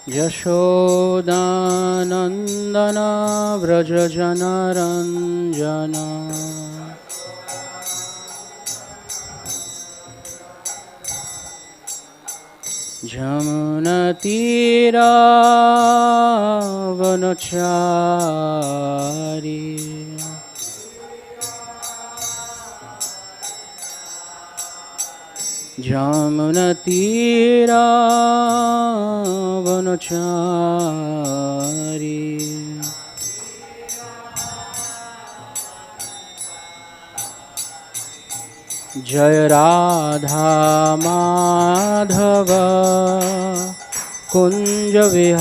Yashodanandana Vrajajanaranjana Jamunatira Vanachari Jamunatira Vanachari Jaya Radha Madhava Kunja Vihari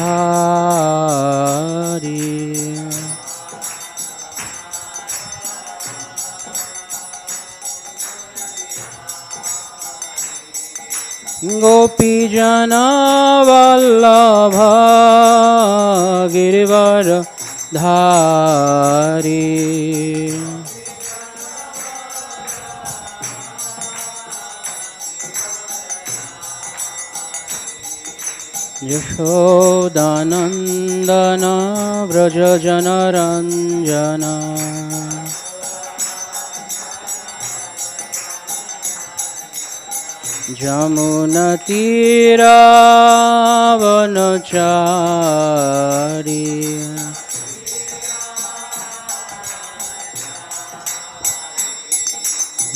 Gopi Jana Vallabha Girivara Dhari Yashodanandana Vrajajanaranjana Jamunatira Vanachari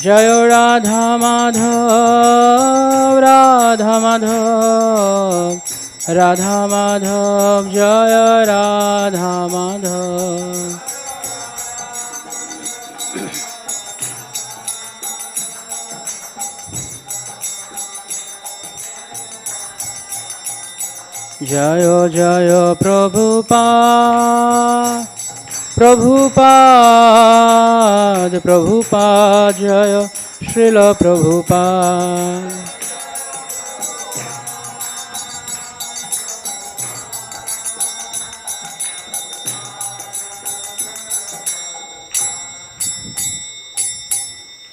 Jaya Radha Madhav Radha Madhav Radha Madhav Jaya Radha Madhav Jaya Jaya Prabhupada Prabhupada Prabhupada Jaya Srila Prabhupada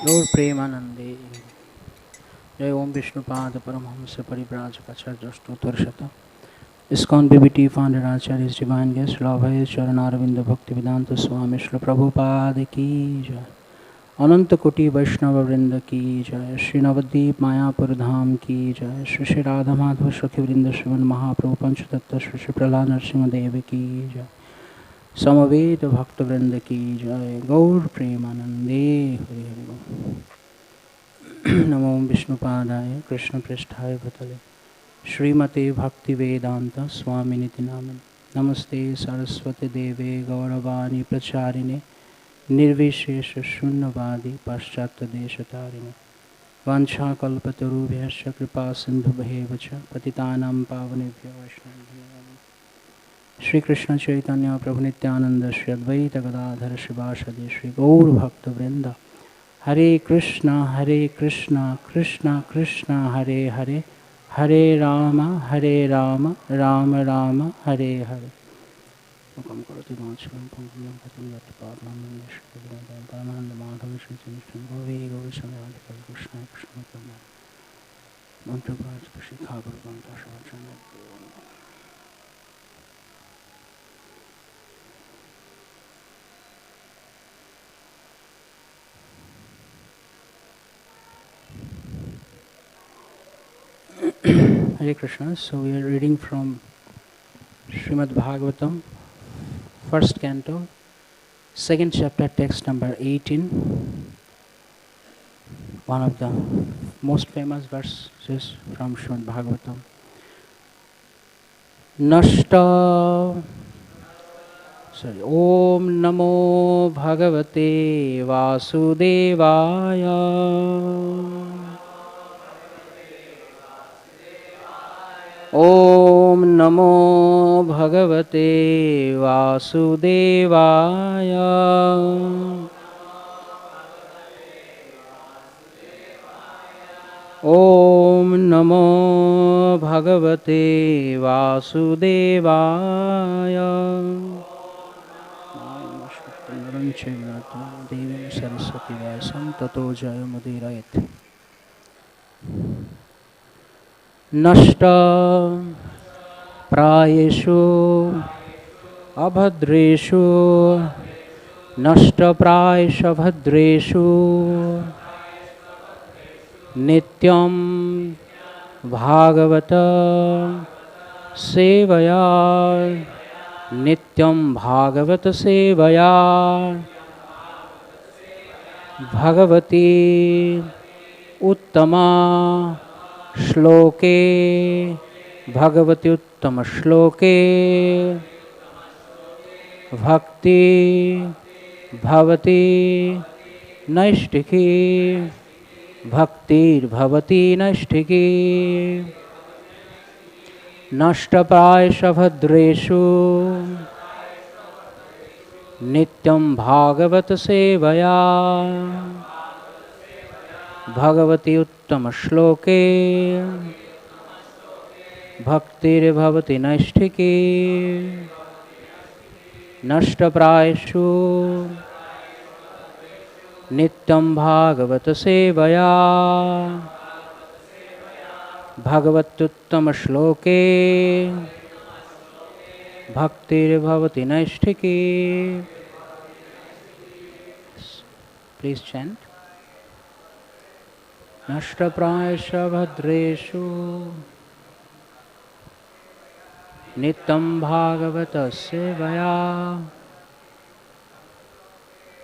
Gaur Premanande Jai Om Vishnupada Paramahamsa Parivrajakacarya Stottarshata ISKCON BBT founder Acharya His Divine Guest Lord His Charanaravinda Bhaktivedanta Swami Srila Prabhupada Ki Jai Ananta Koti Vaishnava Vrinda Ki Jai Shri Navadvip Mayapur Dham Ki Jai Shri Shri Radha Madhava Shakhi Vrinda Shriman Mahaprabhu Panchatattva Shri Shri Prahlad Narasimha Deva Ki Jai Samaveta Bhakta Vrinda Ki Jai Gaur Premanande Hari Hari Namo Vishnupadaya Krishna Pristhaya Bhatale Śrīmate Bhakti-vedanta Swami nityaṁ Namaste Saraswati Deve Gauravani Pracharine Nirvishesha Shunnavadi Paschatya Deshatarine Vancha Kalpatarubhyascha Kripa Sindhubheva Patitanam Pavanebhyo Vaishnavibhyo Shri Krishna Chaitanya Prabhu Nityananda Shri Advaita Gadadhara Shivasadi Shri Gaur Bhakta Vrinda Hare Krishna Krishna Krishna Hare Hare Hare Rama, Rama Rama, Hare Hare. Welcome, Karati Macharam, Pankam, Patam, Yatapatman, Nishkadam, Paramananda, Madhava, Shri Chanishtam, Govi, Govi, Samayadika, Krishna, Krishna, Krishna, Mantra Bhaj, Shri Khabar, Banta, Shavachana. Hare Krishna. So we are reading from Śrīmad-Bhāgavatam, first canto, second chapter, text number 18. One of the most famous verses from Śrīmad-Bhāgavatam. Om Namo Bhagavate Vasudevaya. Om Namo Bhagavate Vasudevaya. Om Namo Bhagavate Vasudevaya. Devim Saraswati Vyasam Tato Jayamudirayat. Naṣṭa prāyeṣu abhadreṣu naṣṭa-prāyeṣv abhadreṣu nityam bhagavata-sevayā nityam bhagavata-sevayā bhagavati uttama-śloke bhagavati uttama-śloke bhakti bhavati naiṣṭhikī bhaktir bhavati naiṣṭhikī naṣṭa-prāyeṣv abhadreṣu nityam bhagavata-sevayā bhagavati uttama-śloke bhaktir bhavati naiṣṭhikī naṣṭa-prāyeṣu nityam bhagavata-sevayā bhagavati uttama-śloke bhaktir bhavati naiṣṭhikī. Please chant. naṣṭa-prāyeṣv abhadreṣu nityam bhagavata-sevayā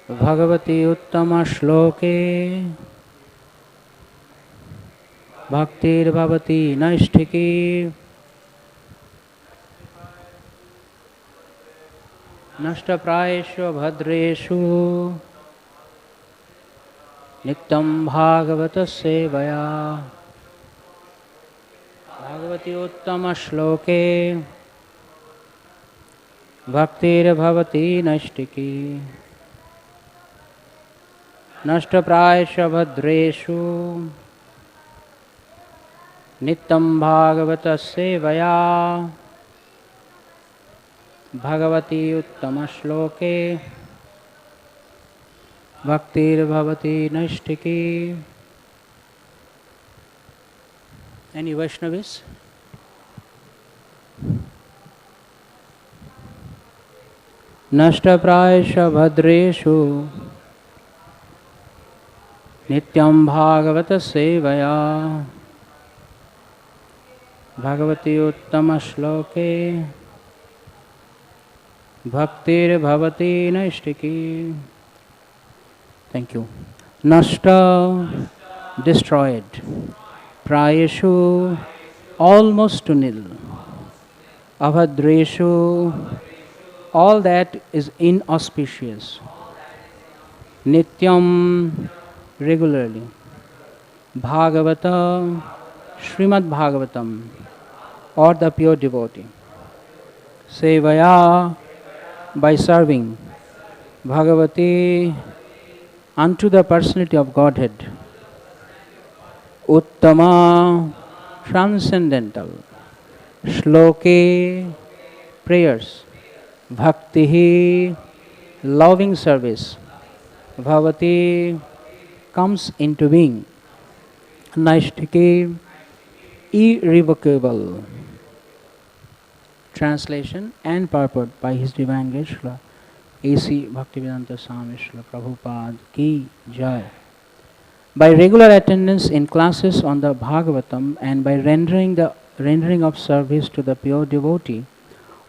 bhagavati uttama-śloke bhaktir bhavati naiṣṭhikī naṣṭa-prāyeṣv abhadreṣu nityam bhagavata-sevayā bhagavati uttama-śloke bhaktir bhavati naiṣṭhikī naṣṭa-prāyeṣv abhadreṣu nityam bhagavata-sevayā bhagavati uttama-śloke bhaktir bhavati naiṣṭhikī. Any Vaishnavis? naṣṭa-prāyeṣv abhadreṣu nityam bhagavata-sevayā bhagavati uttama-śloke bhaktir bhavati naiṣṭhikī. Thank you. Naṣṭa, destroyed. Prāyeṣu, almost to nil. Abhadreṣu, all that is inauspicious. Nityam, regularly. Bhagavata, Śrīmad-Bhāgavatam, or the pure devotee. Sevayā, by serving. Bhagavati, unto the Personality of Godhead. Uttama, transcendental. Śloke, prayers. Bhaktiḥ, loving service. Bhavati, comes into being. Naiṣṭhikī, irrevocable. Translation and purport by His Divine Grace Srila A.C. Bhaktivedanta Swami Srila Prabhupada Ki Jai. By regular attendance in classes on the Bhagavatam and by rendering of service to the pure devotee,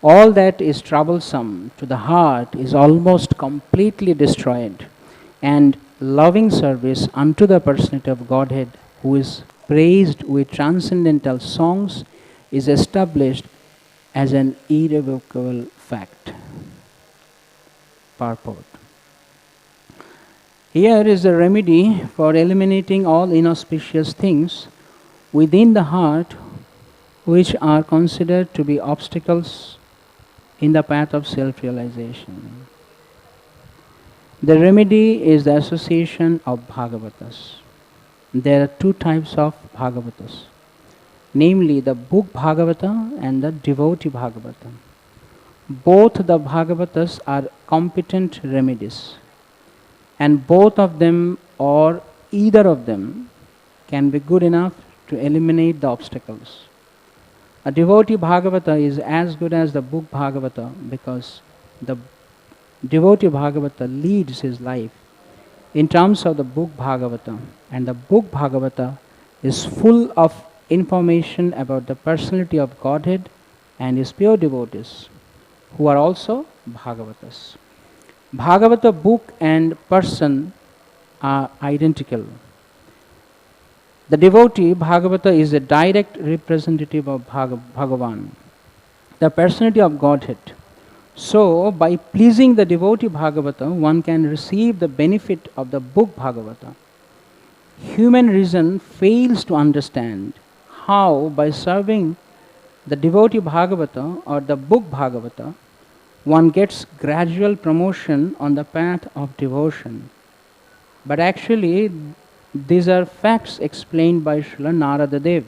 all that is troublesome to the heart is almost completely destroyed, and loving service unto the Personality of Godhead, who is praised with transcendental songs, is established as an irrevocable fact. Purport. Here is the remedy for eliminating all inauspicious things within the heart which are considered to be obstacles in the path of self-realization. The remedy is the association of Bhagavatas. There are two types of Bhagavatas, namely the book Bhagavata and the devotee Bhagavata. Both the Bhagavatas are competent remedies, and both of them or either of them can be good enough to eliminate the obstacles. A devotee Bhagavata is as good as the book Bhagavata, because the devotee Bhagavata leads his life in terms of the book Bhagavata, and the book Bhagavata is full of information about the personality of Godhead and his pure devotees, who are also Bhagavatas. Bhagavata book and person are identical. The devotee Bhagavata is a direct representative of Bhagavan, the personality of Godhead. So, by pleasing the devotee Bhagavata, one can receive the benefit of the book Bhagavata. Human reason fails to understand how, by serving the devotee Bhagavata or the book Bhagavata, one gets gradual promotion on the path of devotion. But actually, these are facts explained by Srila Narada Dev,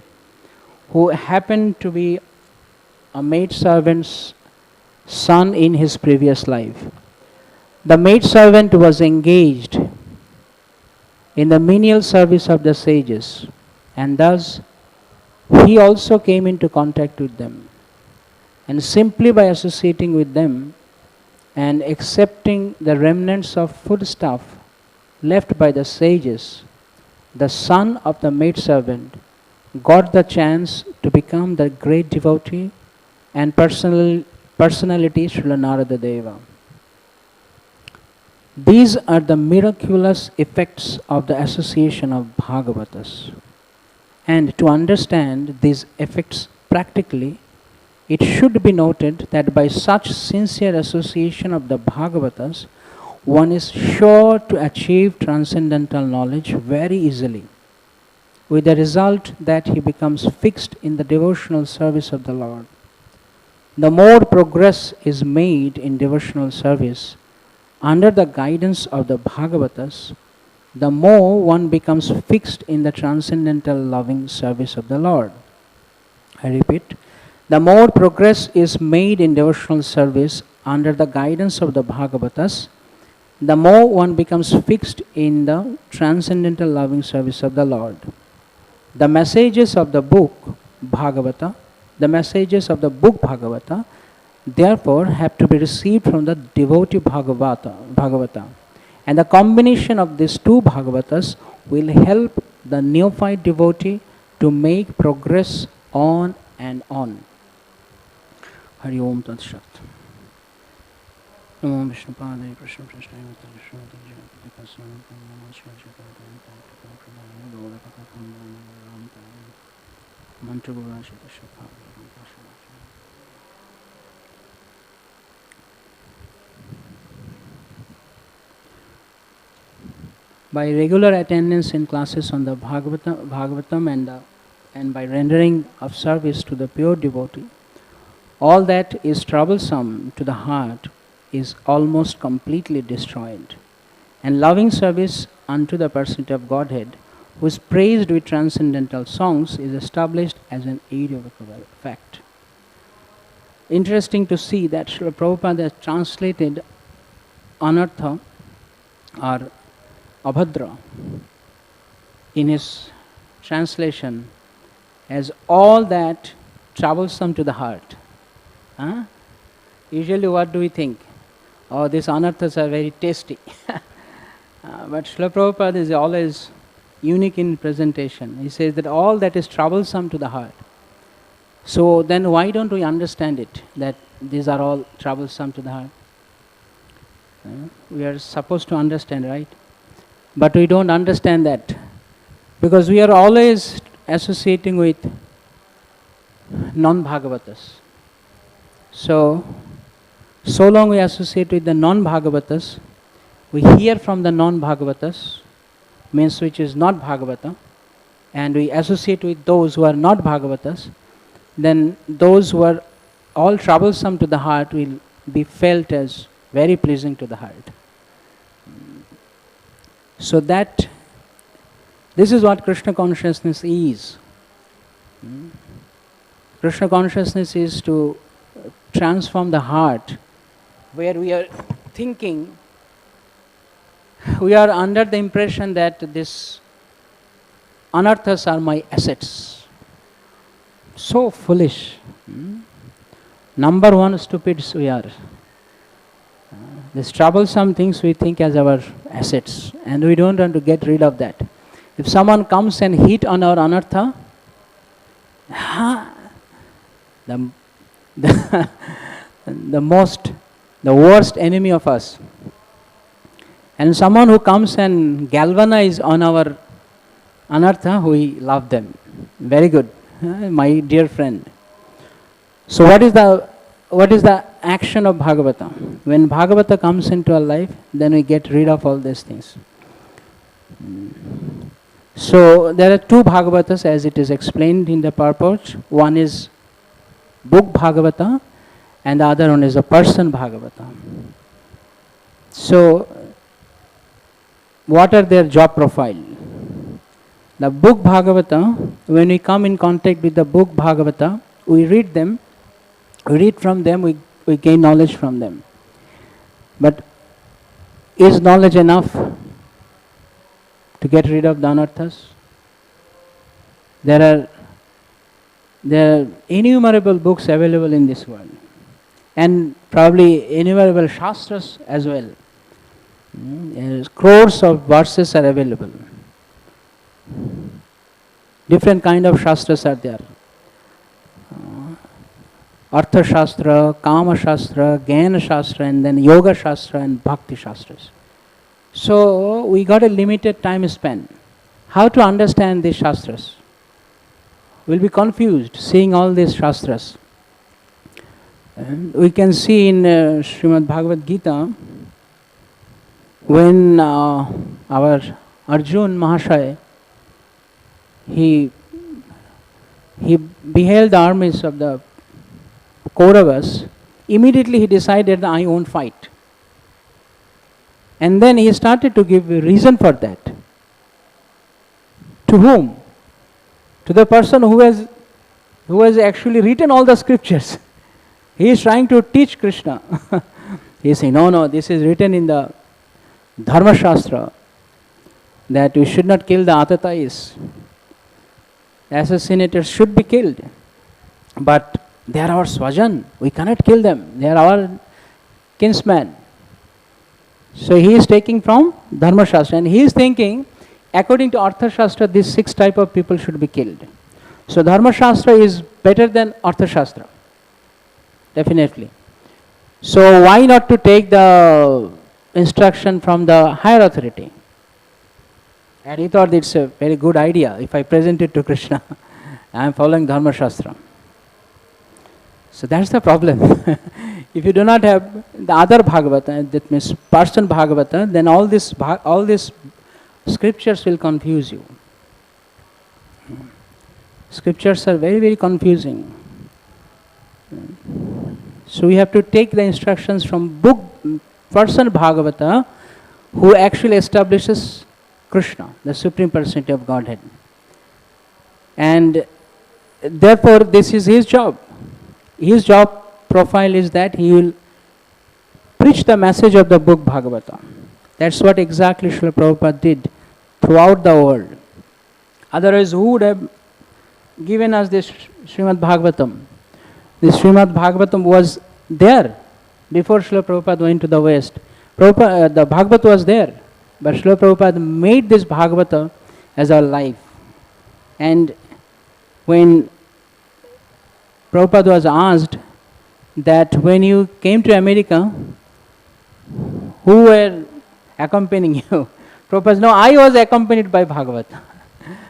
who happened to be a maidservant's son in his previous life. The maidservant was engaged in the menial service of the sages, and thus he also came into contact with them. And simply by associating with them and accepting the remnants of foodstuff left by the sages, the son of the maidservant got the chance to become the great devotee and personality Srila Narada Deva. These are the miraculous effects of the association of Bhagavatas. And to understand these effects practically, it should be noted that by such sincere association of the Bhagavatas, one is sure to achieve transcendental knowledge very easily, with the result that he becomes fixed in the devotional service of the Lord. The more progress is made in devotional service under the guidance of the Bhagavatas, the more one becomes fixed in the transcendental loving service of the Lord. I repeat, the more progress is made in devotional service under the guidance of the Bhagavatas, the more one becomes fixed in the transcendental loving service of the Lord. The messages of the book Bhagavata, therefore have to be received from the devotee Bhagavata. And the combination of these two Bhagavatas will help the neophyte devotee to make progress on and on. Hari Om Tat Sat. Namo Vishnu Padaya Krishna Prasthaya Vatale Srimati Bhakti-vaibhava Mantra Guru Shakha. By regular attendance in classes on the Bhagavatam and by rendering of service to the pure devotee, all that is troublesome to the heart is almost completely destroyed. And loving service unto the Personality of Godhead, who is praised with transcendental songs, is established as an irrevocable fact. Interesting to see that Srila Prabhupada has translated anartha or abhadra in his translation as all that troublesome to the heart. Usually what do we think? Oh, these anarthas are very tasty. But Srila Prabhupada is always unique in presentation. He says that all that is troublesome to the heart. So then why don't we understand it, that these are all troublesome to the heart? We are supposed to understand, right? But we don't understand that, because we are always associating with non-Bhagavatas. So long we associate with the non-Bhagavatas, we hear from the non-Bhagavatas, means which is not Bhagavata, and we associate with those who are not Bhagavatas, then those who are all troublesome to the heart will be felt as very pleasing to the heart. So that this is what Krishna consciousness is. Krishna consciousness is to transform the heart, where we are thinking, we are under the impression that this anarthas are my assets. So foolish. Number one stupids we are. These troublesome things we think as our assets, and we don't want to get rid of that. If someone comes and hit on our anartha, the worst enemy of us. And someone who comes and galvanize on our anartha, we love them. Very good, my dear friend. So what is the action of Bhagavata? When Bhagavata comes into our life, then we get rid of all these things. So there are two Bhagavatas as it is explained in the purport. One is book Bhagavata and the other one is a person Bhagavata. So what are their job profile? The book Bhagavata, when we come in contact with the book Bhagavata, we read them, we read from them, we gain knowledge from them. But is knowledge enough to get rid of the anarthas? There are innumerable books available in this world, and probably innumerable shastras as well. Crores of verses are available. Different kind of shastras are there. Artha Shastra, Kama Shastra, Jnana Shastra, and then Yoga Shastra and Bhakti-śāstrīs. So we got a limited time span. How to understand these shastras? We'll be confused seeing all these shastras. And we can see in Śrīmad-Bhāgavad-gītā, when our Arjun Mahashaya, he beheld the armies of the Kauravas, immediately he decided that I won't fight. And then he started to give a reason for that. To whom? To the person who has actually written all the scriptures. He is trying to teach Krishna. He is saying, no, this is written in the Dharma Shastra that we should not kill the atatais. Assassinators should be killed. But they are our swajan. We cannot kill them. They are our kinsmen. So he is taking from Dharma Shastra and he is thinking, according to Artha Shastra, these 6 type of people should be killed. So Dharma Shastra is better than Artha Shastra. Definitely. So why not to take the instruction from the higher authority? And he thought it's a very good idea. If I present it to Krishna, I am following Dharma Shastra. So that's the problem. If you do not have the other Bhagavata, that means person Bhagavata, then all these scriptures will confuse you. Scriptures are very, very confusing. So we have to take the instructions from book person Bhagavata, who actually establishes Krishna, the Supreme Personality of Godhead. And therefore this is his job. His job profile is that he will preach the message of the book Bhagavata. That's what exactly Srila Prabhupada did throughout the world. Otherwise, who would have given us this Śrīmad-Bhāgavatam? This Śrīmad-Bhāgavatam was there before Srila Prabhupada went to the West. The Bhagavata was there, but Srila Prabhupada made this Bhagavata as our life. And when Prabhupada was asked that when you came to America, who were accompanying you? Prabhupada said, no, I was accompanied by Bhagavata.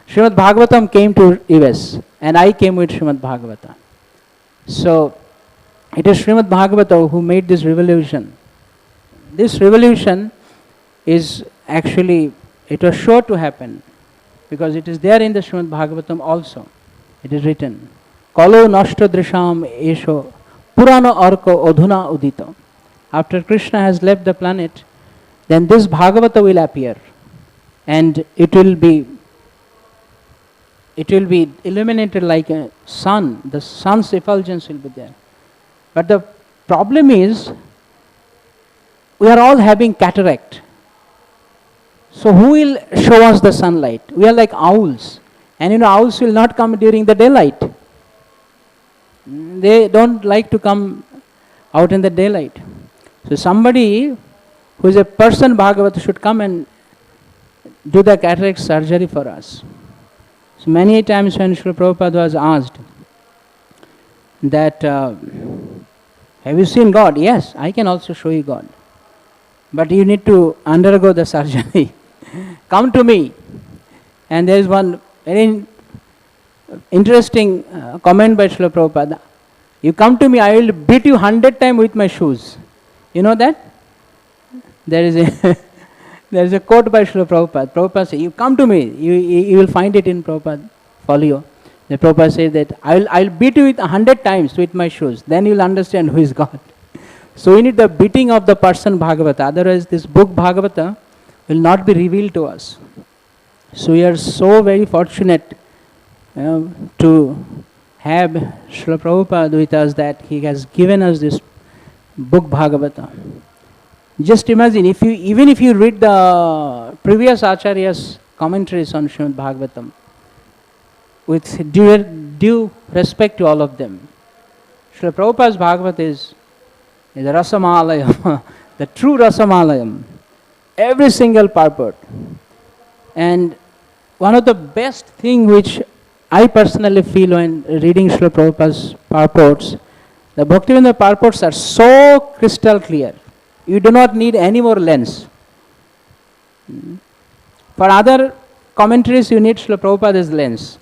Śrīmad-Bhāgavatam came to US and I came with Śrīmad-Bhāgavata. So it is Śrīmad-Bhāgavata who made this revolution. This revolution is actually, it was sure to happen because it is there in the Śrīmad-Bhāgavatam also. It is written, Kalo naṣṭa-prāyeṣv esho purana arko odhuna udita. After Krishna has left the planet, then this Bhagavata will appear and it will be illuminated like a sun. The sun's effulgence will be there. But the problem is, we are all having cataract. So who will show us the sunlight? We are like owls. And owls will not come during the daylight. They don't like to come out in the daylight. So somebody who is a person Bhagavata should come and do the cataract surgery for us. So many times when Srila Prabhupada was asked that, have you seen God? Yes, I can also show you God. But you need to undergo the surgery. Come to me. And there is one very interesting comment by Srila Prabhupada. You come to me, I will beat you 100 times with my shoes. You know that? There is a quote by Srila Prabhupada. Prabhupada says, you come to me, you will find it in Prabhupada folio. The Prabhupada says that I will beat you with 100 times with my shoes. Then you will understand who is God. So we need the beating of the person Bhagavata. Otherwise this book Bhagavata will not be revealed to us. So we are so very fortunate to have Srila Prabhupada with us, that he has given us this book Bhagavata. Just imagine, even if you read the previous Acharya's commentaries on Śrīmad-Bhāgavatam, with due respect to all of them, Srila Prabhupada's Bhagavata is a Rasamalayam, the true Rasamalayam, every single purport. And one of the best thing which I personally feel when reading Srila Prabhupada's purports, the Bhaktivinoda purports are so crystal clear. You do not need any more lens. For other commentaries you need Srila Prabhupada's lens.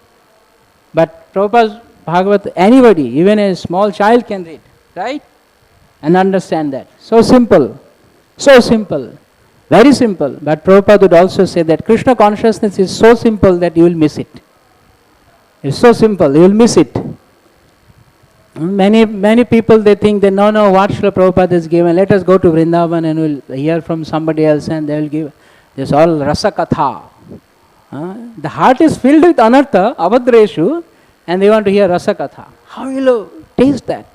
But Prabhupada's Bhagavata, anybody, even a small child can read, right? And understand that. So simple, very simple. But Prabhupada would also say that Krishna consciousness is so simple that you will miss it. It's so simple, you will miss it. Many people, they think that no, what Srila Prabhupada is given, let us go to Vrindavan and we'll hear from somebody else and they will give this all rasa katha. The heart is filled with anartha, abhadreṣu, and they want to hear rasa katha. How will you taste that?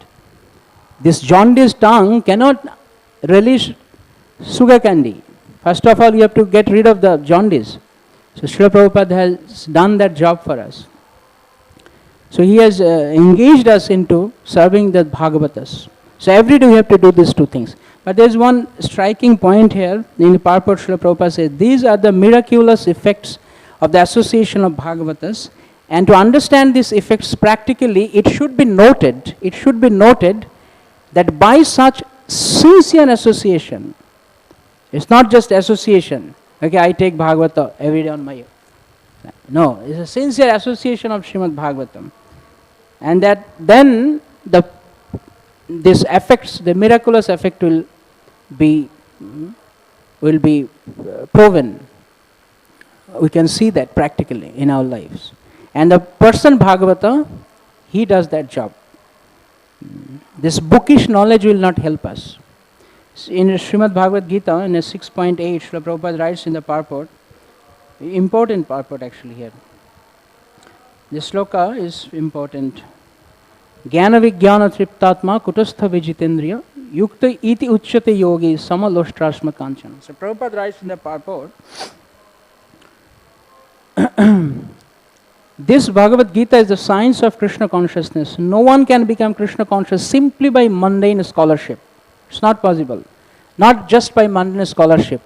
This jaundiced tongue cannot relish sugar candy. First of all, you have to get rid of the jaundice. So Srila Prabhupada has done that job for us. So he has engaged us into serving the Bhagavatas. So every day we have to do these two things. But there is one striking point here in the Purport. Srila Prabhupada says, these are the miraculous effects of the association of Bhagavatas. And to understand these effects practically, it should be noted that by such sincere association, it's not just association, okay, I take Bhagavata every day on my own. No, it's a sincere association of Śrīmad-Bhāgavatam. And that then this effects, the miraculous effect will be proven. We can see that practically in our lives. And the person Bhagavata, he does that job. This bookish knowledge will not help us. In Śrīmad-Bhāgavad Gita, in 6.8, Srila Prabhupada writes in the Purport, important purport actually here. This sloka is important. Jnana vijnana triptatma kutastha vijitendriya yukta iti uchyate yogi samaloshtrasma kanchana. So Prabhupada writes in the Purport, this Bhagavad Gita is the science of Krishna consciousness. No one can become Krishna conscious simply by mundane scholarship. It's not possible. Not just by mundane scholarship.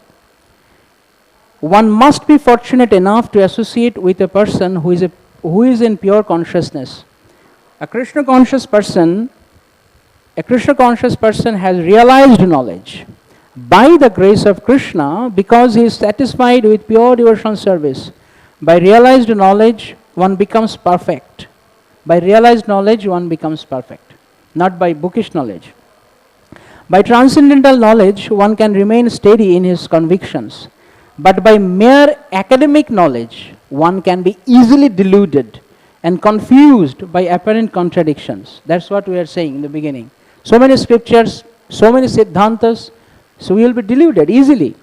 One must be fortunate enough to associate with a person who is in pure consciousness. A Krishna conscious person has realized knowledge by the grace of Krishna, because he is satisfied with pure devotional service. By realized knowledge, one becomes perfect. By realized knowledge, one becomes perfect, not by bookish knowledge. By transcendental knowledge, one can remain steady in his convictions. But by mere academic knowledge, one can be easily deluded and confused by apparent contradictions. That's what we are saying in the beginning. So many scriptures, so many siddhantas, so we will be deluded easily.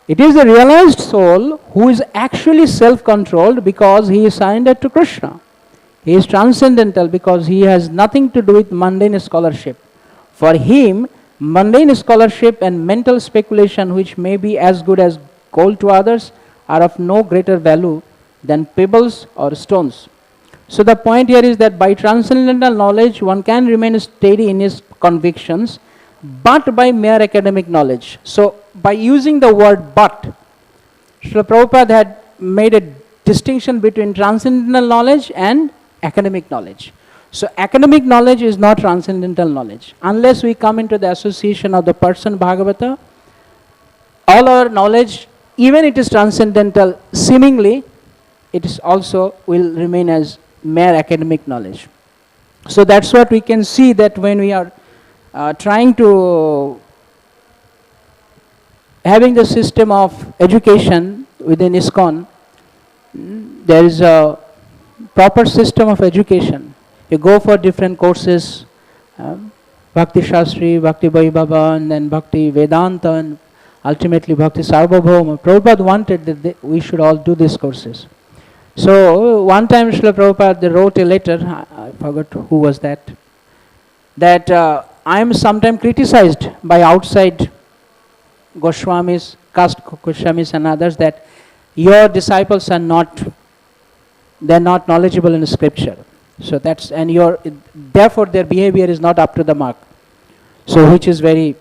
It is the realized soul who is actually self-controlled because he is surrendered to Krishna. He is transcendental because he has nothing to do with mundane scholarship. For him, mundane scholarship and mental speculation, which may be as good as gold to others, are of no greater value than pebbles or stones. So the point here is that by transcendental knowledge one can remain steady in his convictions, but by mere academic knowledge. So by using the word but, Srila Prabhupada had made a distinction between transcendental knowledge and academic knowledge. So academic knowledge is not transcendental knowledge. Unless we come into the association of the person Bhagavata, all our knowledge, even it is transcendental, seemingly, it is also will remain as mere academic knowledge. So that's what we can see, that when we are trying to having the system of education within ISKCON, there is a proper system of education. You go for different courses, Bhakti-śāstrī, Bhakti-vaibhava, and then Bhakti-vedanta, and ultimately Bhakti-sarvabhauma. Prabhupada wanted that we should all do these courses. So one time Srila Prabhupada wrote a letter, I forgot who was that I am sometimes criticized by outside Goswamis, caste Goswamis and others, that your disciples are not knowledgeable in the scripture. So that's, and therefore their behavior is not up to the mark. So which is very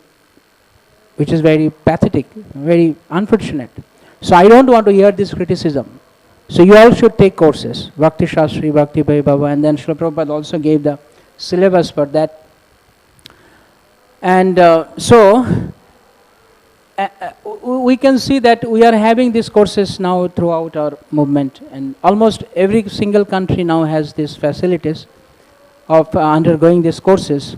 pathetic, very unfortunate. So I don't want to hear this criticism. So you all should take courses, Bhakti-śāstrī, Bhakti-vaibhava, and then Srila Prabhupada also gave the syllabus for that. And we can see that we are having these courses now throughout our movement, and almost every single country now has these facilities of undergoing these courses.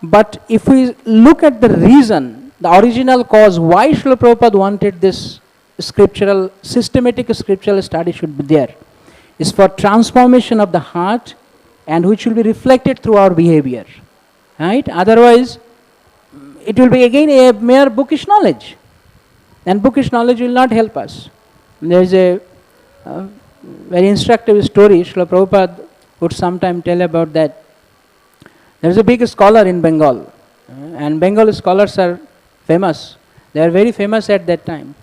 But if we look at the reason, the original cause why Srila Prabhupada wanted this systematic scriptural study should be there, is for transformation of the heart, and which will be reflected through our behavior. Right? Otherwise, it will be again a mere bookish knowledge, and bookish knowledge will not help us. There is a very instructive story Srila Prabhupada would sometime tell about that. There is a big scholar in Bengal, and Bengal scholars are famous. They are very famous at that time.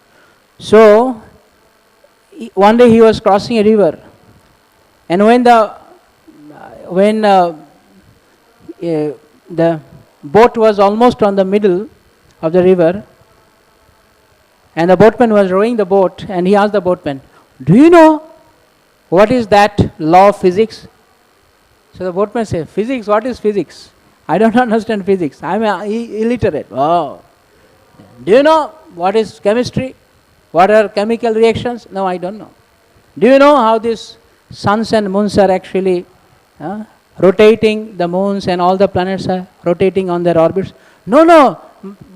So one day he was crossing a river, and when the boat was almost on the middle of the river, and the boatman was rowing the boat, and he asked the boatman, "Do you know what is that law of physics?" So the boatman said, "Physics? What is physics? I don't understand physics. I am illiterate." "Oh. Do you know what is chemistry? What are chemical reactions?" "No, I don't know." "Do you know how these suns and moons are actually rotating, the moons and all the planets are rotating on their orbits?" No,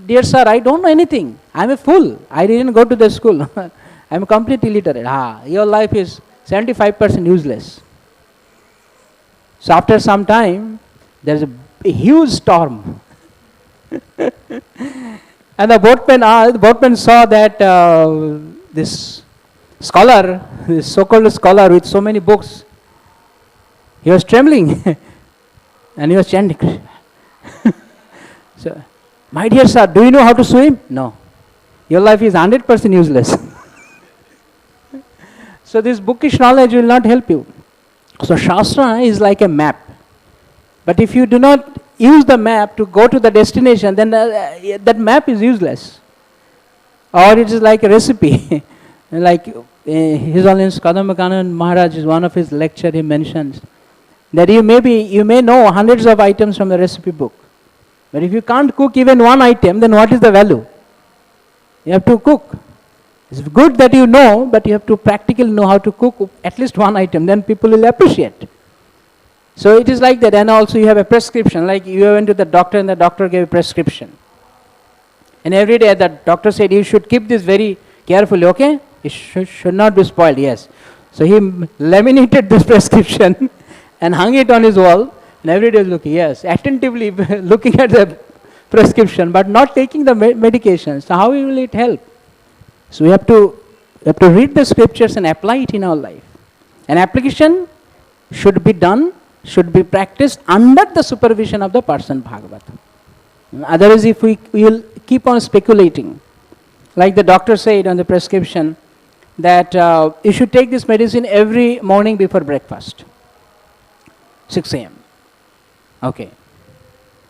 dear sir, I don't know anything. I am a fool. I didn't go to the school. I am completely illiterate." Your life is 75% useless. So after some time, there is a huge storm. And the boatman saw that this scholar, this so-called scholar with so many books, he was trembling and he was chanting. So, "My dear sir, do you know how to swim?" "No." "Your life is 100% useless." So this bookish knowledge will not help you. So Shastra is like a map. But if you do not use the map to go to the destination, then that map is useless. Or it is like a recipe. Like His Holiness Kadambakanand Maharaj, is one of his lecture, he mentions that you may know hundreds of items from the recipe book. But if you can't cook even one item, then what is the value? You have to cook. It's good that you know, but you have to practically know how to cook at least one item, then people will appreciate. So it is like that. And also you have a prescription, like you went to the doctor and the doctor gave a prescription. And every day the doctor said, "You should keep this very carefully, okay? It should not be spoiled." Yes. So he laminated this prescription and hung it on his wall, and every day looking, yes, attentively looking at the prescription, but not taking the medication. So how will it help? So we have to read the scriptures and apply it in our life. An application should be done, should be practiced under the supervision of the person Bhagavata. Otherwise, if we will keep on speculating, like the doctor said on the prescription, that you should take this medicine every morning before breakfast, 6 a.m. Okay.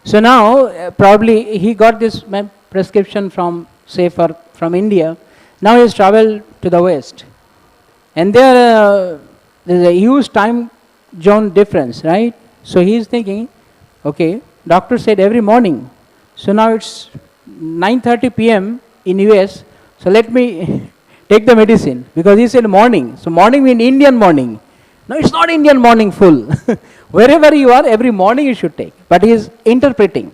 So now, probably he got this prescription from, say, from India. Now he has traveled to the West. And there's a huge time zone difference, right? So he is thinking, okay, doctor said every morning. So now it's 9:30 p.m. in US. So let me take the medicine, because he said morning. So morning means Indian morning. No, it's not Indian morning full. Wherever you are, every morning you should take. But he is interpreting.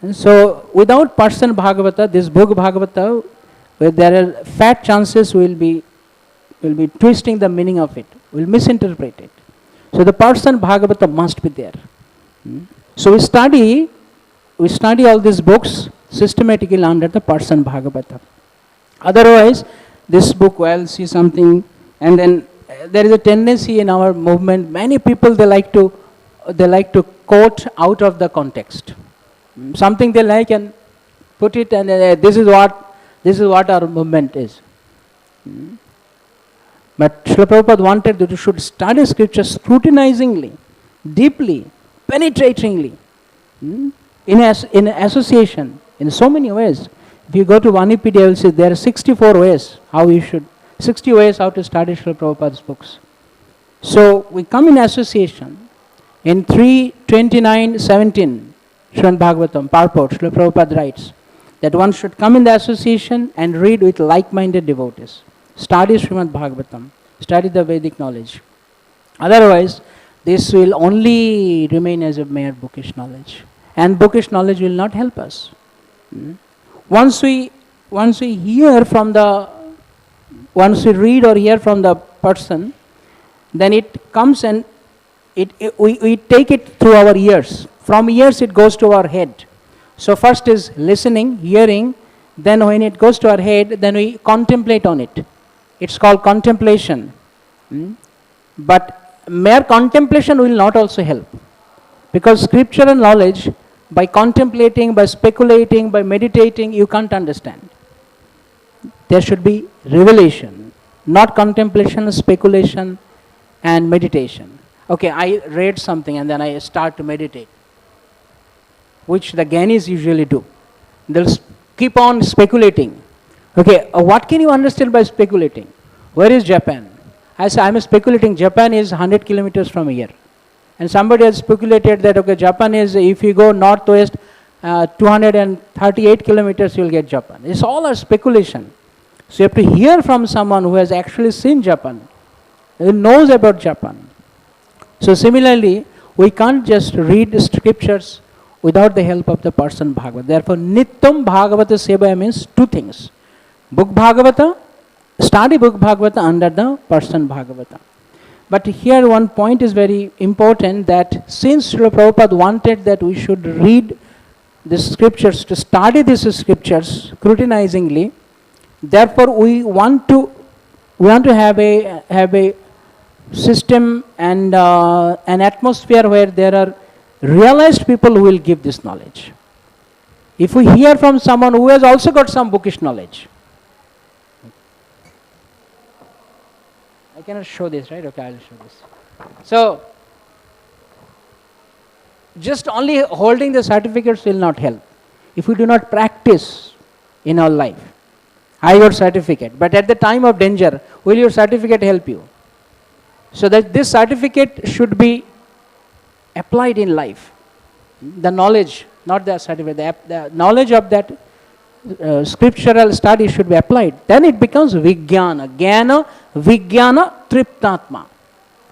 And so without person Bhagavata, this book Bhagavata, where there are fat chances we will be twisting the meaning of it. We will misinterpret it. So the person Bhagavata must be there. So we study all these books systematically under the person Bhagavata. Otherwise, this book, well, see something, and then there is a tendency in our movement, many people they like to quote out of the context. Something they like and put it, and this is what our movement is. But Srila Prabhupada wanted that you should study scripture scrutinizingly, deeply, penetratingly, in association, in so many ways. If you go to Vanipedia, you will see there are 64 ways how you should, 60 ways how to study Srila Prabhupada's books. So we come in association. In 3:29:17, Śrīmad-Bhāgavatam, Purport, Srila Prabhupada writes that one should come in the association and read with like-minded devotees. Study Śrīmad-Bhāgavatam, study the Vedic knowledge. Otherwise, this will only remain as a mere bookish knowledge. And bookish knowledge will not help us. Once we read or hear from the person, then it comes and we take it through our ears. From ears it goes to our head. So first is listening, hearing, then when it goes to our head, then we contemplate on it. It's called contemplation. But mere contemplation will not also help. Because scriptural knowledge, by contemplating, by speculating, by meditating, you can't understand. There should be revelation, not contemplation, speculation, and meditation. Okay, I read something and then I start to meditate, which the Gyanis usually do. They'll keep on speculating. Okay, what can you understand by speculating? Where is Japan? I say, I'm speculating Japan is 100 kilometers from here. And somebody has speculated that, okay, Japan is, if you go northwest, 238 kilometers, you will get Japan. It's all a speculation. So you have to hear from someone who has actually seen Japan, who knows about Japan. So similarly, we can't just read the scriptures without the help of the person Bhagavata. Therefore, nityaṁ bhagavata-sevayā means two things. Book Bhagavata, study book Bhagavata under the person Bhagavata. But here one point is very important, that since Srila Prabhupada wanted that we should read the scriptures, to study these scriptures scrutinizingly, therefore we want to have a system and an atmosphere where there are realized people who will give this knowledge. If we hear from someone who has also got some bookish knowledge, I cannot show this, right? Okay, I will show this. So, just only holding the certificates will not help if we do not practice in our life. I got certificate, but at the time of danger, will your certificate help you? So that this certificate should be applied in life. The knowledge, not the certificate, the knowledge of that scriptural study should be applied. Then it becomes vijnana. Jnana, vijnana, triptatma.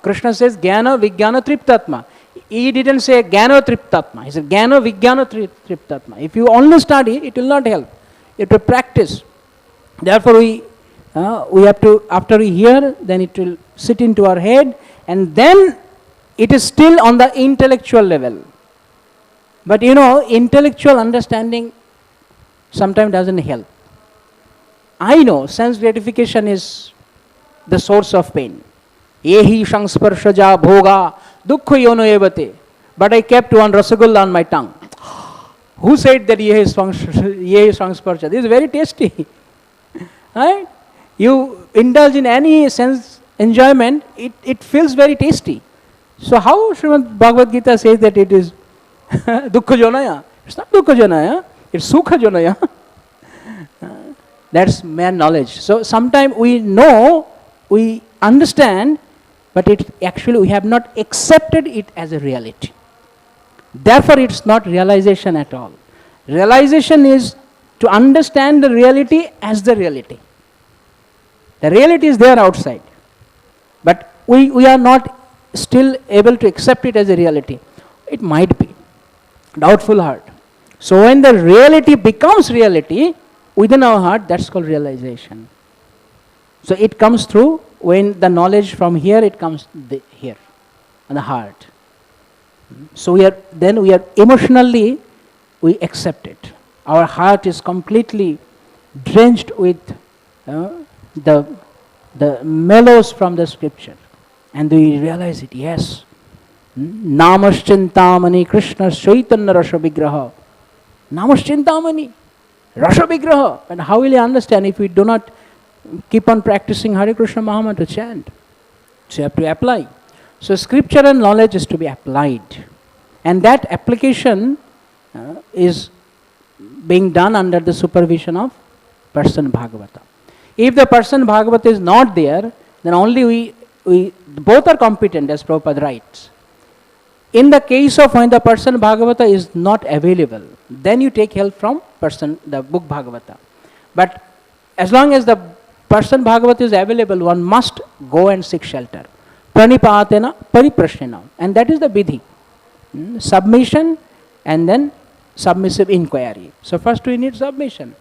Krishna says jnana, vijnana, triptatma. He didn't say jnana, triptatma. He said jnana, vijnana, triptatma. If you only study, it will not help. You have to practice. Therefore, we have to, after we hear, then it will sit into our head, and then it is still on the intellectual level. But you know, intellectual understanding sometimes doesn't help. I know sense gratification is the source of pain. Yehi shangsparshaja bhoga dukkha yono evate. But I kept one rasagulla on my tongue. Who said that yehi shangsparsha? This is very tasty. Right? You indulge in any sense enjoyment, it feels very tasty. So how Śrīmad-Bhāgavad Gita says that it is dukkha jonaya? It's not dukkha jonaya, it's sukha jonaya. That's mere knowledge. So sometimes we know, we understand, but it actually we have not accepted it as a reality. Therefore it's not realization at all. Realization is to understand the reality as the reality. The reality is there outside, but we are not still able to accept it as a reality. It might be. Doubtful heart. So when the reality becomes reality within our heart, that's called realization. So it comes through when the knowledge from here, it comes here, on the heart. So we are emotionally, we accept it. Our heart is completely drenched with the mellows from the scripture, and we realize it. Yes, naṣṭa-prāyeṣv Krishna Chaitanya Rasa Vigraha. Naṣṭa-prāyeṣv Rasa Vigraha. And how will you understand if we do not keep on practicing Hare Krishna Mahamantra to chant? So you have to apply. So scripture and knowledge is to be applied, and that application is being done under the supervision of person Bhagavata. If the person Bhagavata is not there, then only we both are competent, as Prabhupada writes. In the case of when the person Bhagavata is not available, then you take help from the book Bhagavata. But as long as the person Bhagavata is available, one must go and seek shelter. Pranipātena pariprashnena. And that is the vidhi. Submission and then submissive inquiry. So first we need submission.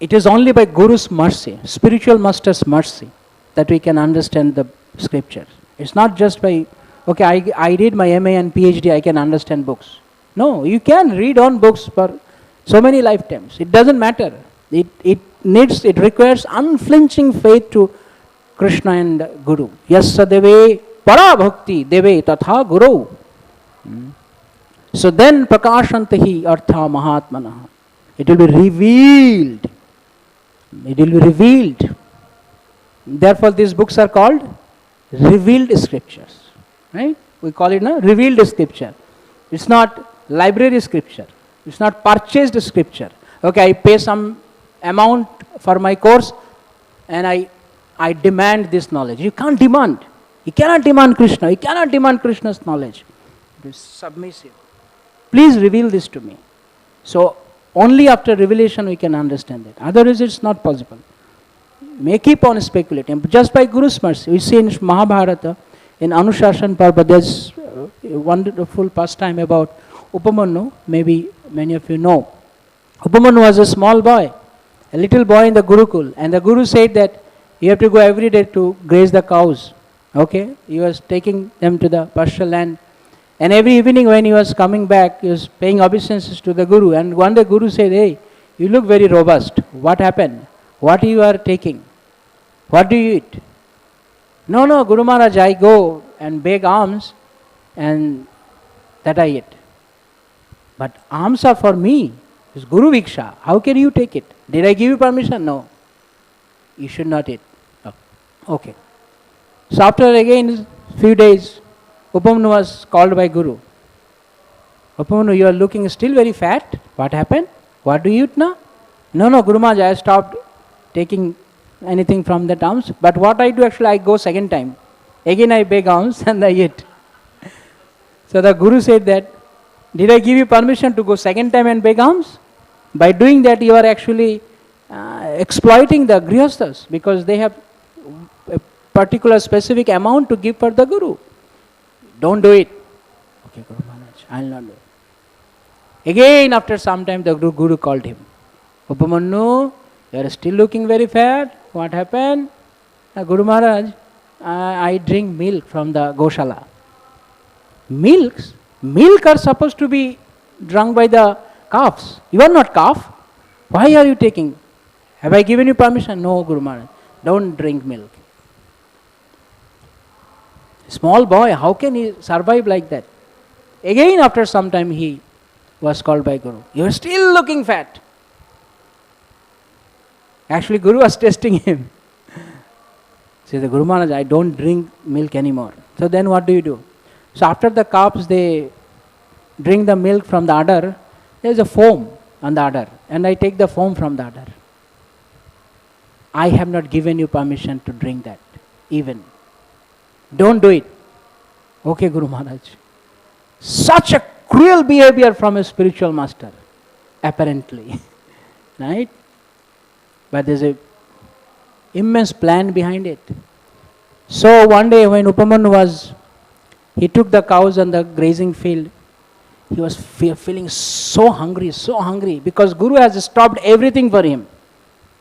It is only by Guru's mercy, spiritual master's mercy, that we can understand the scriptures. It's not just by, okay, I read my MA and PhD, I can understand books. No, you can read on books for so many lifetimes. It doesn't matter. It requires unflinching faith to Krishna and Guru. Yassa deve para bhakti deve tatha guru. So then prakashantahi artha mahatmanaha. It will be revealed. It will be revealed. Therefore these books are called revealed scriptures. Right? We call it revealed scripture. It's not library scripture. It's not purchased scripture. Okay, I pay some amount for my course and I demand this knowledge. You can't demand. You cannot demand Krishna. You cannot demand Krishna's knowledge. It is submissive. Please reveal this to me. So only after revelation we can understand it. Otherwise it's not possible. May keep on speculating. But just by Guru's mercy. We see in Mahabharata, in Anushāsan Parva, there's a wonderful pastime about Upamanyu. Maybe many of you know. Upamanyu was a small boy, a little boy in the Gurukul. And the Guru said that you have to go every day to graze the cows. Okay? He was taking them to the pasture land. And every evening when he was coming back, he was paying obeisances to the Guru. And one day Guru said, hey, you look very robust. What happened? What you are taking? What do you eat? No, Guru Maharaj, I go and beg alms and that I eat. But alms are for me. It's Guru Viksha. How can you take it? Did I give you permission? No. You should not eat. Oh. Okay. So after again few days, Upamanyu was called by Guru. Upamanyu, you are looking still very fat. What happened? What do you eat now? No, Guru Maharaj, I stopped taking anything from the alms. But what I do actually, I go second time. Again I beg alms and I eat. So the Guru said that, did I give you permission to go second time and beg alms? By doing that you are actually exploiting the grihasthas because they have a particular specific amount to give for the Guru. Don't do it. Okay, Guru Maharaj, I will not do it. Again after some time the Guru called him. Upamanyu, you are still looking very fat. What happened? Guru Maharaj, I drink milk from the Goshala. Milk are supposed to be drunk by the calves. You are not calf. Why are you taking? Have I given you permission? No, Guru Maharaj. Don't drink milk. Small boy, how can he survive like that? Again after some time he was called by Guru. You are still looking fat. Actually, Guru was testing him. Says the Guru Maharaj, I don't drink milk anymore. So then what do you do? So after the calves, they drink the milk from the udder, there is a foam on the udder, and I take the foam from the udder. I have not given you permission to drink that, even. Don't do it. Okay, Guru Maharaj. Such a cruel behavior from a spiritual master, apparently. Right? But there's a immense plan behind it. So one day when Upamanyu he took the cows on the grazing field, he was feeling so hungry, because Guru has stopped everything for him.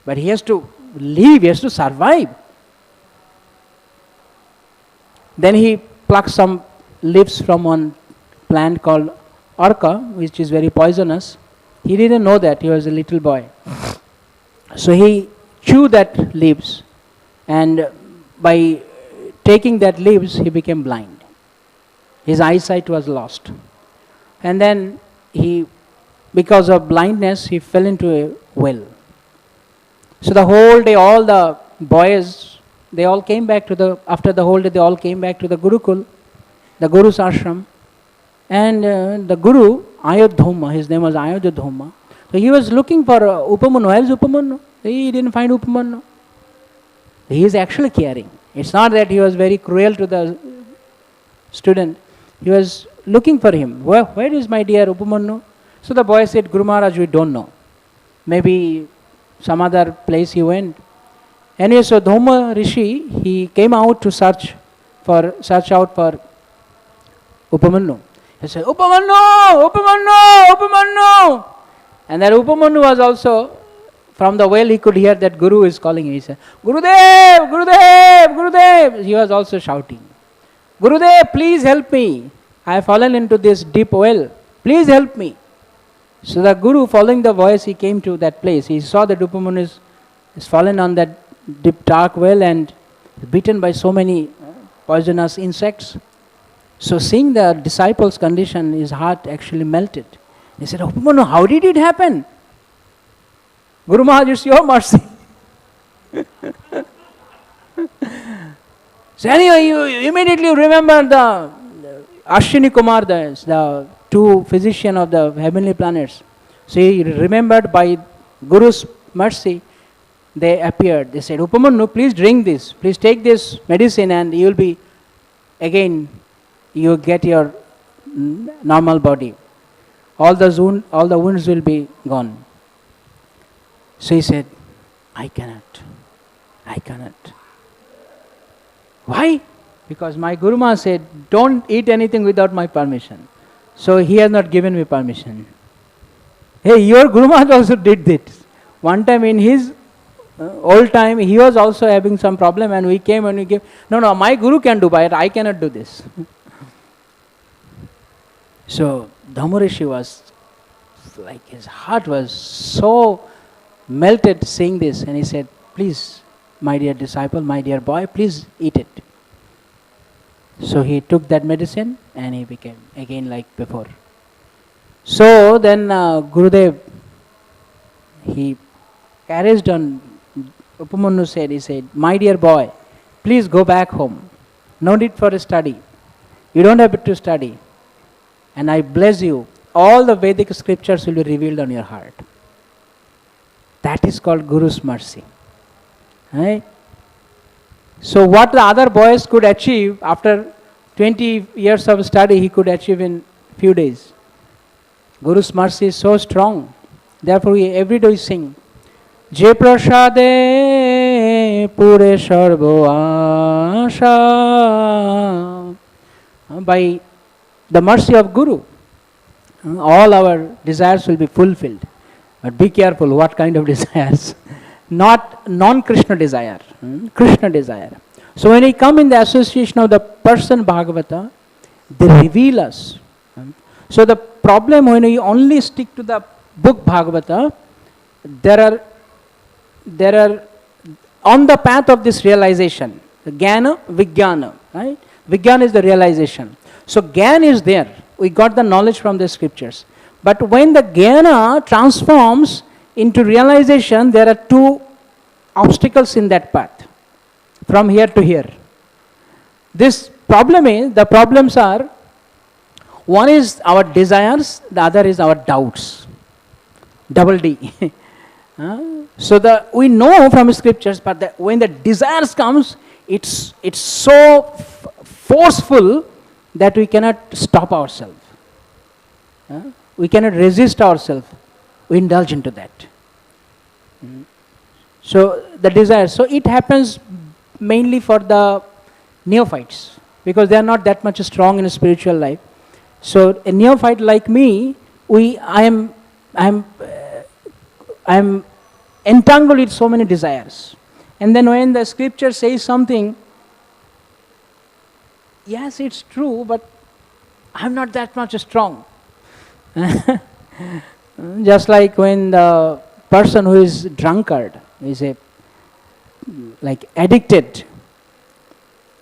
But he has to live, he has to survive. Then he plucked some leaves from one plant called orca, which is very poisonous. He didn't know that, he was a little boy. So he chewed that leaves, and by taking that leaves, he became blind. His eyesight was lost. And then because of blindness, he fell into a well. So the whole day, all the boys, they all came back after the whole day, they all came back to the Gurukul, the Guru's ashram. And the Guru, Ayodhoma, his name was Ayodhoma. So he was looking for Upamanyu. Where is Upamanyu? He didn't find Upamanyu. He is actually caring. It's not that he was very cruel to the student. He was looking for him. Where is my dear Upamanyu? So the boy said, Guru Maharaj, we don't know. Maybe some other place he went. Anyway, so Dhoma Rishi, he came out to search out for Upamanyu. He said, Upamanyu, Upamanyu, Upamanyu. And that Upamanyu was also, from the well he could hear that Guru is calling him. He said, Gurudev, Gurudev, Gurudev. He was also shouting, Gurudev, please help me. I have fallen into this deep well. Please help me. So the Guru, following the voice, he came to that place. He saw that Upamanyu is fallen on that deep dark well and bitten by so many poisonous insects. So seeing the disciple's condition, his heart actually melted. He said, Upamanyu, how did it happen? Guru Maharaj, it's your mercy. So anyway, you immediately remember the Ashwini Kumar, the two physicians of the heavenly planets. So he remembered by Guru's mercy, they appeared. They said, Upamanyu, please drink this. Please take this medicine and you will be, again, you get your normal body. All the wounds will be gone. So he said, I cannot. Why? Because my Guru Maharaj said, don't eat anything without my permission. So he has not given me permission. Hey, your Guru Maharaj also did this. One time in his old time, he was also having some problem and we came and we gave, no, my Guru can do, but I cannot do this. So Dhoma Rishi was like, his heart was so melted seeing this, and he said, please, my dear disciple, my dear boy, please eat it. So he took that medicine and he became again like before. So then Gurudev, he carried on. Upamanyu said, he said, my dear boy, please go back home. No need for a study. You don't have to study. And I bless you. All the Vedic scriptures will be revealed on your heart. That is called Guru's mercy. Right? So what the other boys could achieve after 20 years of study, he could achieve in few days. Guru's mercy is so strong. Therefore we every day sing, Je prasade pure sarvo asha. By the mercy of Guru, all our desires will be fulfilled. But be careful what kind of desires. Not non-Krishna desire, Krishna desire. So when we come in the association of the person Bhagavata, they reveal us. So the problem when we only stick to the book Bhagavata, there are on the path of this realization, Jnana, Vijnana, right? Vijnana is the realization. So Jnana is there. We got the knowledge from the scriptures. But when the Jnana transforms into realization, there are two obstacles in that path from here to here. This problem is, the problems are, one is our desires, the other is our doubts. Double D. So we know from scriptures, but when the desires comes, it's so forceful that we cannot stop ourselves. We cannot resist ourselves. We indulge into that. So the desire. So it happens mainly for the neophytes, because they are not that much strong in a spiritual life. So a neophyte like me, I am entangled with so many desires. And then when the scripture says something, yes, it's true, but I'm not that much strong. Just like when the person who is drunkard is addicted.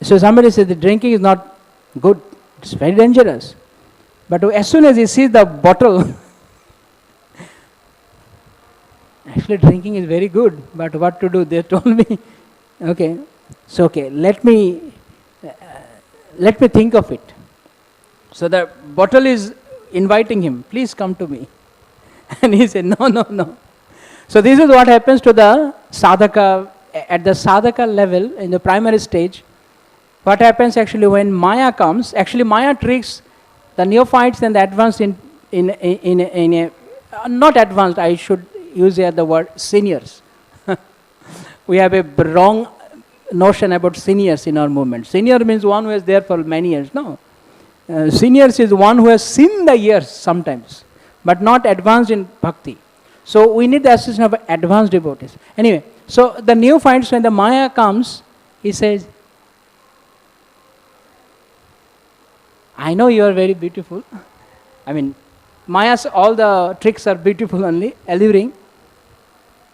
So somebody says the drinking is not good, it's very dangerous. But as soon as he sees the bottle, actually drinking is very good, but what to do? They told me, okay, so okay, let me think of it. So the bottle is inviting him, please come to me. And he said, no. So this is what happens to the sadhaka, at the sadhaka level, in the primary stage. What happens actually when Maya comes, actually Maya tricks the neophytes and the advanced in a not advanced, I should use here the word seniors. We have a wrong notion about seniors in our movement. Senior means one who is there for many years. No. Seniors is one who has seen the years sometimes, but not advanced in bhakti. So we need the assistance of advanced devotees. Anyway, so the neophytes, when the Maya comes, he says, I know you are very beautiful. I mean, Maya's, all the tricks are beautiful only, alluring.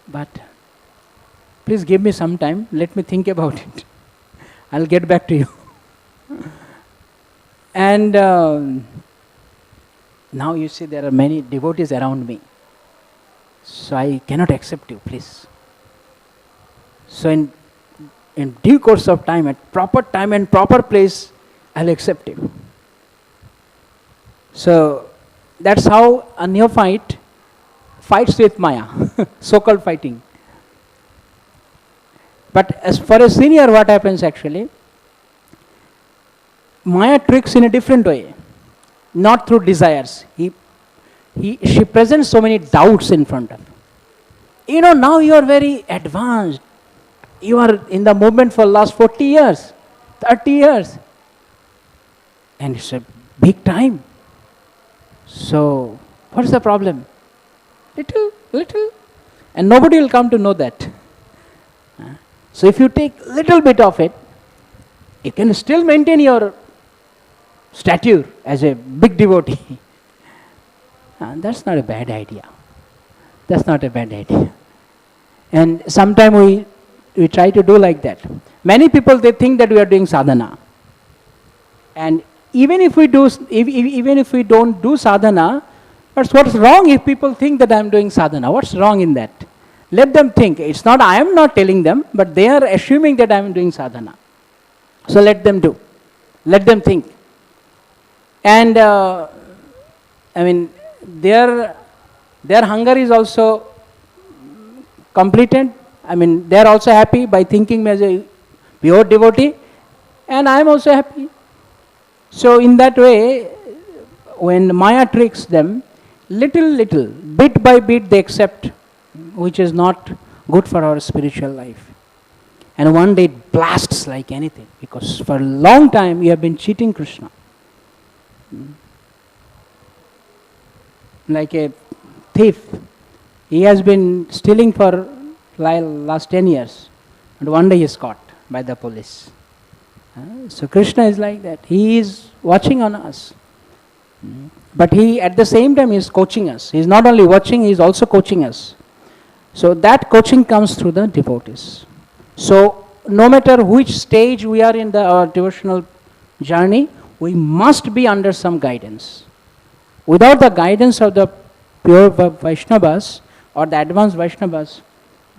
But please give me some time. Let me think about it. I'll get back to you. And now you see there are many devotees around me. So I cannot accept you, please. So in due course of time, at proper time and proper place, I'll accept you. So that's how a neophyte fights with Maya, so-called fighting. But as for a senior, what happens actually? Maya tricks in a different way, not through desires. She presents so many doubts in front of you. Now you are very advanced. You are in the movement for last 40 years, 30 years. And it's a big time. So, what's the problem? Little. And nobody will come to know that. So if you take little bit of it, you can still maintain your stature as a big devotee. That's not a bad idea. That's not a bad idea. And sometimes we try to do like that. Many people, they think that we are doing sadhana. And even if we don't do sadhana, but what's wrong if people think that I am doing sadhana? What's wrong in that? Let them think. It's not, I am not telling them, but they are assuming that I am doing sadhana. So let them do. Let them think. And their hunger is also completed. They are also happy by thinking me as a pure devotee, and I am also happy. So in that way, when Maya tricks them, little, bit by bit they accept, which is not good for our spiritual life. And one day it blasts like anything, because for a long time you have been cheating Krishna. Like a thief. He has been stealing for last 10 years, and one day he is caught by the police. So Krishna is like that. He is watching on us. But he, at the same time, is coaching us. He is not only watching, he is also coaching us. So that coaching comes through the devotees. So no matter which stage we are in our devotional journey, we must be under some guidance. Without the guidance of the pure Vaishnavas or the advanced Vaishnavas,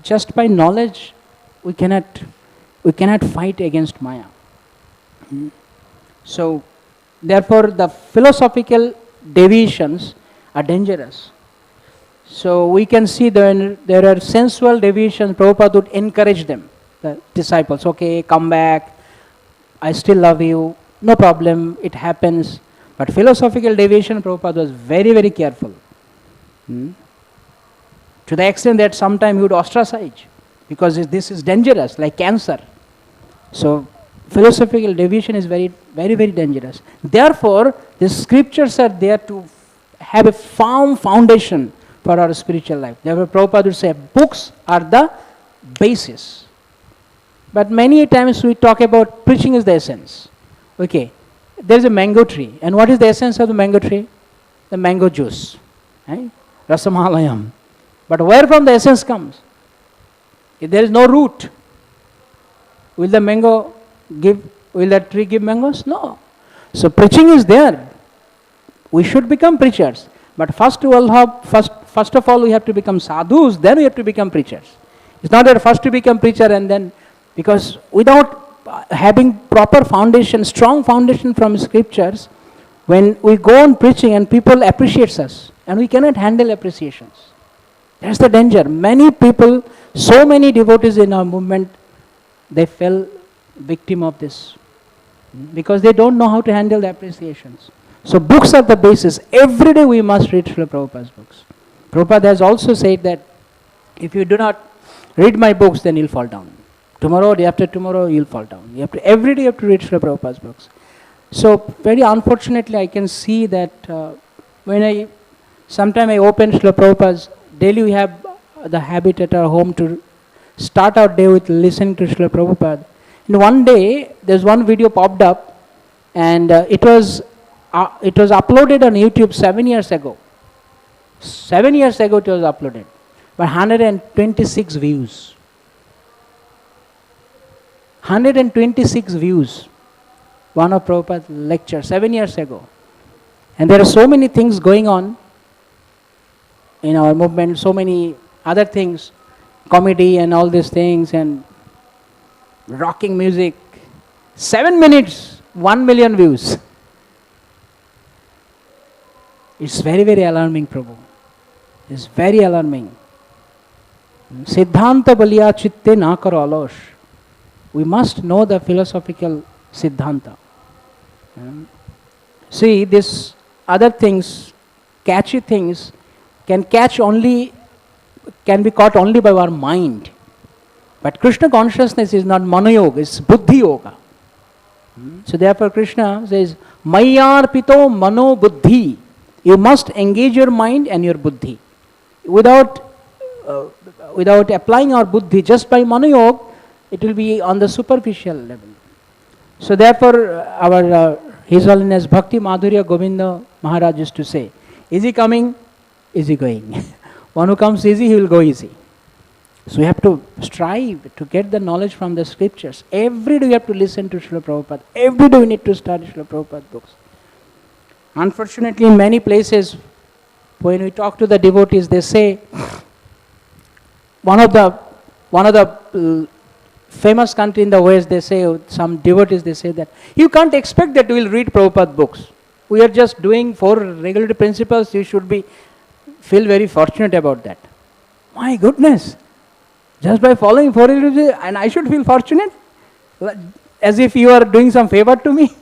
just by knowledge we cannot fight against Maya. So, therefore, the philosophical deviations are dangerous. So, we can see there are sensual deviations. Prabhupada would encourage them, the disciples. Okay, come back. I still love you. No problem. It happens. But philosophical deviation, Prabhupada was very, very careful. To the extent that sometimes he would ostracize, because this is dangerous, like cancer. So, philosophical deviation is very, very, very dangerous. Therefore, the scriptures are there to have a firm foundation for our spiritual life. Therefore, Prabhupada would say, books are the basis. But many times we talk about preaching is the essence. Okay, there is a mango tree. And what is the essence of the mango tree? The mango juice. Right? Rasamalayam. But where from the essence comes? If there is no root, will that tree give mangoes? No. So preaching is there. We should become preachers. But first of all we have to become sadhus, then we have to become preachers. It's not that first to become preacher and then, because without having proper foundation, strong foundation from scriptures, when we go on preaching and people appreciate us, and we cannot handle appreciations. That's the danger. Many people, so many devotees in our movement, they fell victim of this. Because they don't know how to handle the appreciations. So books are the basis. Every day we must read Srila Prabhupada's books. Prabhupada has also said that if you do not read my books, then you'll fall down. Tomorrow, day after tomorrow, you'll fall down. Every day you have to read Srila Prabhupada's books. So very unfortunately, I can see that sometime I open Srila Prabhupada's, daily we have the habit at our home to start our day with listening to Srila Prabhupada. And one day, there's one video popped up, and it was uploaded on YouTube 7 years ago. 7 years ago it was uploaded, but 126 views. 126 views. One of Prabhupada's lecture 7 years ago. And there are so many things going on in our movement, so many other things, comedy and all these things, and rocking music. 7 minutes, 1 million views. It's very, very alarming, Prabhu. It's very alarming. Siddhanta baliya chitte na karo alosh. We must know the philosophical Siddhanta. See, these other things, catchy things, can be caught only by our mind. But Krishna consciousness is not Mano Yoga, it's Buddhi Yoga. So therefore Krishna says, Mayarpito Mano Buddhi. You must engage your mind and your Buddhi. Without applying our Buddhi, just by Mano Yoga, it will be on the superficial level. So therefore our His Holiness Bhakti Madhurya Govinda Maharaj used to say, easy coming, easy going. One who comes easy, he will go easy. So we have to strive to get the knowledge from the scriptures. Every day we have to listen to Srila Prabhupada. Every day we need to study Srila Prabhupada's books. Unfortunately, in many places, when we talk to the devotees, they say, one of the famous country in the West, they say, some devotees, they say that, you can't expect that we will read Prabhupada's books. We are just doing 4 regulatory principles, you should feel very fortunate about that. My goodness! Just by following 4 regulatory, and I should feel fortunate? As if you are doing some favor to me?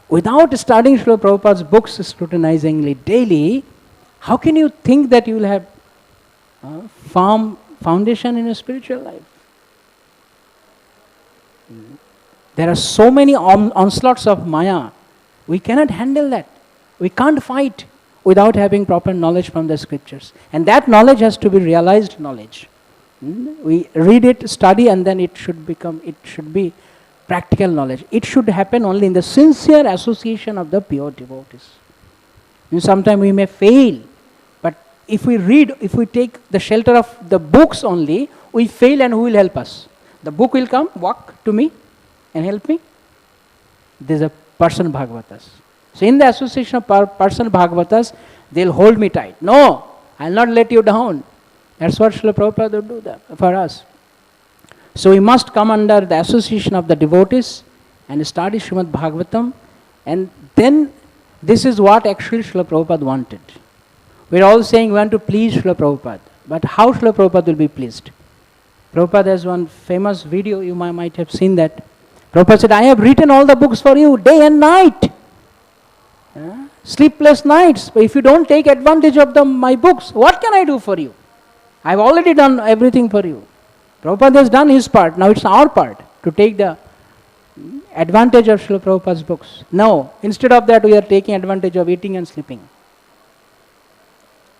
Without studying Srila Prabhupada's books scrutinizingly daily, how can you think that you will have a firm foundation in your spiritual life? There are so many onslaughts of Maya. We cannot handle that. We can't fight without having proper knowledge from the scriptures. And that knowledge has to be realized knowledge. We read it, study, and then it should be practical knowledge. It should happen only in the sincere association of the pure devotees. Sometimes we may fail, but if we take the shelter of the books only, we fail, and who will help us? The book will come, walk to me and help me. There is a person Bhagavatas. So in the association of person Bhagavatas, they will hold me tight. No, I will not let you down. That's what Srila Prabhupada would do for us. So we must come under the association of the devotees and study Śrīmad-Bhāgavatam, and then this is what actually Srila Prabhupada wanted. We are all saying we want to please Srila Prabhupada, but how Srila Prabhupada will be pleased? Prabhupada has one famous video, you might have seen that. Prabhupada said, I have written all the books for you, day and night. Sleepless nights. But if you don't take advantage of my books, what can I do for you? I have already done everything for you. Prabhupada has done his part, now it's our part to take the advantage of Srila Prabhupada's books. No, instead of that we are taking advantage of eating and sleeping.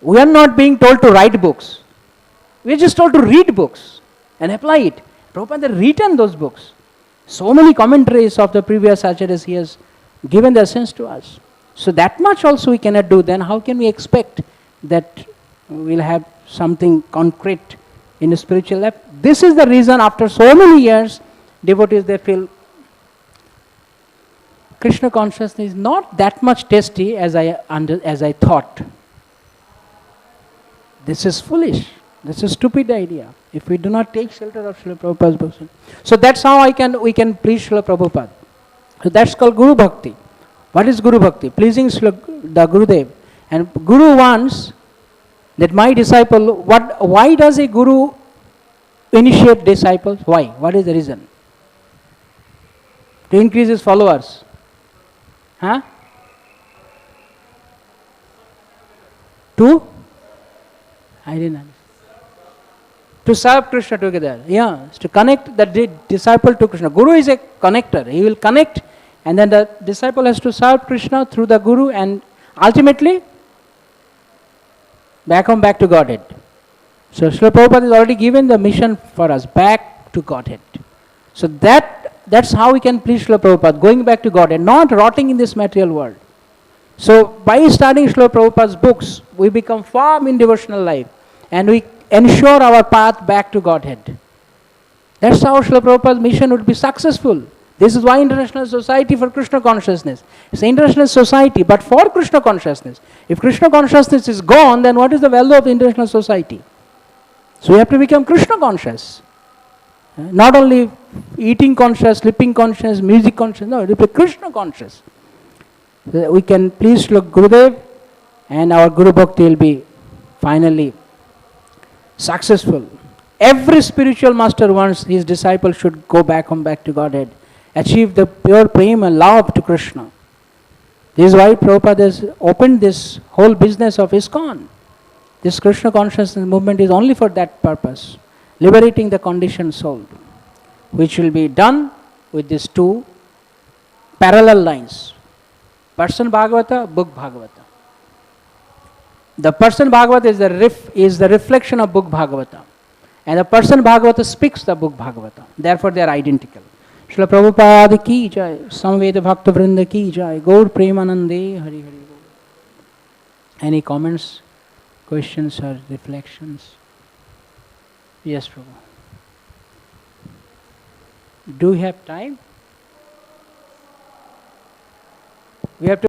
We are not being told to write books. We are just told to read books and apply it. Prabhupada has written those books. So many commentaries of the previous acharyas he has given the essence to us. So that much also we cannot do, then how can we expect that we will have something concrete in a spiritual life? This is the reason after so many years, devotees they feel Krishna consciousness is not that much tasty as I thought. This is foolish. This is a stupid idea. If we do not take shelter of Srila Prabhupada's books. So that's how we can please Srila Prabhupada. So that's called Guru-Bhakti. What is Guru-Bhakti? Pleasing the Gurudev. And Guru wants that my disciple, why does a Guru initiate disciples? Why? What is the reason? To increase his followers. Huh? I didn't understand. To serve Krishna together. Yeah, to connect the disciple to Krishna. Guru is a connector. He will connect, and then the disciple has to serve Krishna through the Guru, and ultimately back to Godhead. So Srila Prabhupada has already given the mission for us, back to Godhead. So that's how we can please Srila Prabhupada, going back to Godhead, not rotting in this material world. So by studying Srila Prabhupada's books, we become firm in devotional life, and we ensure our path back to Godhead. That's how Srila Prabhupada's mission would be successful. This is why International Society for Krishna Consciousness. It's an international society, but for Krishna consciousness. If Krishna consciousness is gone, then what is the value of the International Society? So we have to become Krishna conscious. Not only eating conscious, sleeping conscious, music conscious, no, it will be Krishna conscious. So we can please Srila Gurudev, and our Guru-Bhakti will be finally successful. Every spiritual master wants his disciple should go back to Godhead, achieve the pure prema and love to Krishna. This is why Prabhupada has opened this whole business of ISKCON. This Krishna consciousness movement is only for that purpose, liberating the conditioned soul, which will be done with these two parallel lines. Person Bhagavata, book Bhagavata. The person Bhagavata is the reflection of book Bhagavata. And the person Bhagavata speaks the book Bhagavata. Therefore they are identical. Srila Prabhupada ki jai, Samveda Bhakta Vrinda ki jai, Gaur Premanande Hari Hari. Any comments, questions or reflections? Yes, Prabhu. Do we have time? We have to